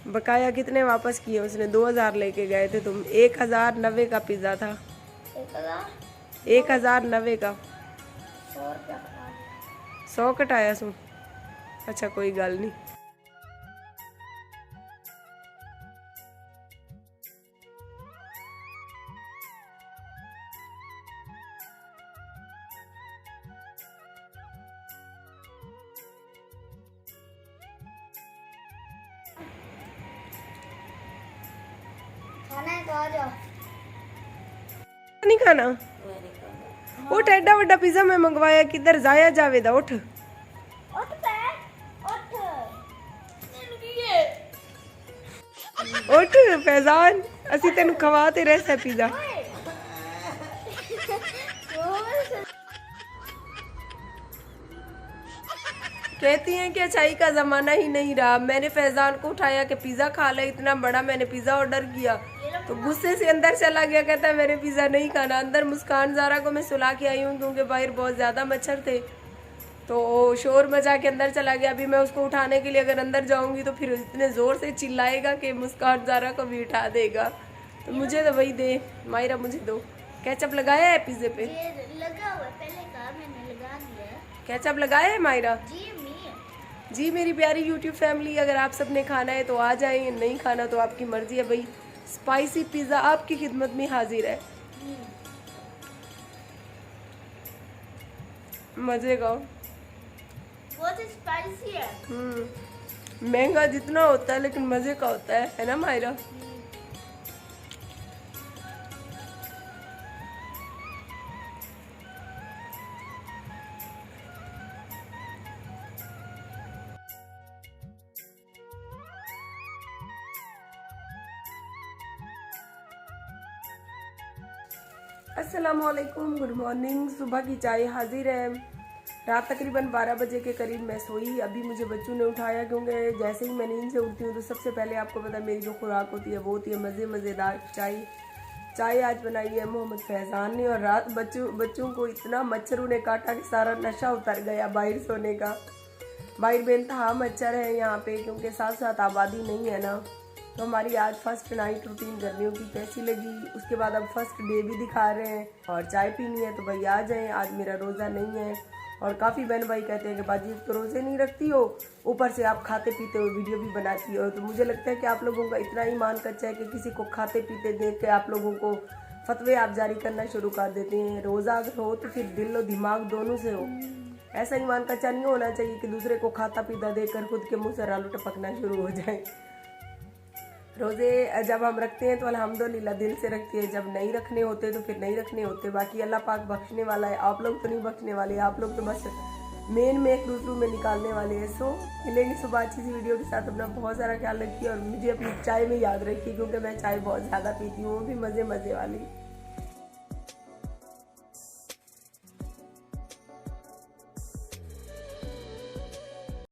बकाया कितने वापस किए उसने? 2000 लेके गए थे तुम। 1090 का पिज्जा था। 1090 का 100 कटाया सू। अच्छा कोई गल नहीं। खाना है तो आ जाओ। नहीं खाना? उठ, एडा वड्डा पिज्जा मैं मंगवाया, किधर जाया जावेदा? उठ उठ पे उठ। उठ फैजान, असी तेन खवाते रहे पिज्जा। कहती हैं कि अच्छाई का जमाना ही नहीं रहा। मैंने फैजान को उठाया कि पिज्जा खा ले, इतना बड़ा मैंने पिज्जा ऑर्डर किया तो गुस्से से अंदर चला गया, कहता है मेरे पिज्जा नहीं खाना। अंदर मुस्कान ज़ारा को मैं सुला के आई हूँ क्योंकि बाहर बहुत ज़्यादा मच्छर थे, तो शोर मचा के अंदर चला गया। अभी मैं उसको उठाने के लिए अगर अंदर जाऊंगी तो फिर इतने ज़ोर से चिल्लाएगा कि मुस्कान ज़ारा को भी उठा देगा। तो मुझे तो वही दे मायरा, मुझे दो। केचप लगाया है पिज्जे पे? लगा हुआ, पहले कहा मैंने लगा दिया। केचप लगाया है मायरा? जी मेरी प्यारी यूट्यूब फैमिली, अगर आप सब ने खाना है तो आ जाएं, नहीं खाना तो आपकी मर्जी है भाई। स्पाइसी पिज़्ज़ा आपकी खिदमत में हाजिर है। मजे का बहुत स्पाइसी है। महंगा जितना होता है लेकिन मजे का होता है ना मायरा? अस्सलामुअलैकुम, गुड मॉर्निंग। सुबह की चाय हाजिर है। रात तकरीबन 12 बजे के करीब मैं सोई। अभी मुझे बच्चों ने उठाया क्योंकि जैसे ही मैं नींद से उठती हूँ तो सबसे पहले आपको पता है मेरी जो खुराक होती है वो होती है मज़ेदार चाय। चाय आज बनाई है मोहम्मद फैज़ान ने। और रात बच्चों को इतना मच्छरों ने काटा कि सारा नशा उतर गया बाहर सोने का। बाहर बेइंतहा मच्छर है यहाँ पे, क्योंकि साथ साथ आबादी नहीं है ना। तो हमारी आज फर्स्ट नाइट रूटीन गर्मियों की कैसी लगी, उसके बाद अब फर्स्ट डे भी दिखा रहे हैं और चाय पीनी है तो भाई आ जाएं। आज मेरा रोज़ा नहीं है। और काफ़ी बहन भाई कहते हैं कि बाजी तो रोज़े नहीं रखती हो, ऊपर से आप खाते पीते हो वीडियो भी बनाती हो। तो मुझे लगता है कि आप लोगों का इतना ईमान कच्चा है कि किसी को खाते पीते देख के आप लोगों को फतवे आप जारी करना शुरू कर देते हैं। रोज़ा अगर हो तो फिर दिल और दिमाग दोनों से हो। ऐसा ईमान कच्चा नहीं होना चाहिए कि दूसरे को खाता पीता देखकर खुद के मुंह से आलू टपकना शुरू हो जाए। रोज़े जब हम रखते हैं तो अल्हम्दुलिल्लाह दिल से रखते हैं, जब नहीं रखने होते तो फिर नहीं रखने होते। बाकी अल्लाह पाक बख्शने वाला है, आप लोग तो नहीं बख्शने वाले। आप लोग तो बस मेन में एक दूसरों में निकालने वाले हैं। सो मिलेंगे सुबह अच्छी सी वीडियो के साथ। अपना बहुत सारा ख्याल रखिए और मुझे अपनी चाय में याद रखिए क्योंकि मैं चाय बहुत ज़्यादा पीती हूँ, वो भी मज़े वाली।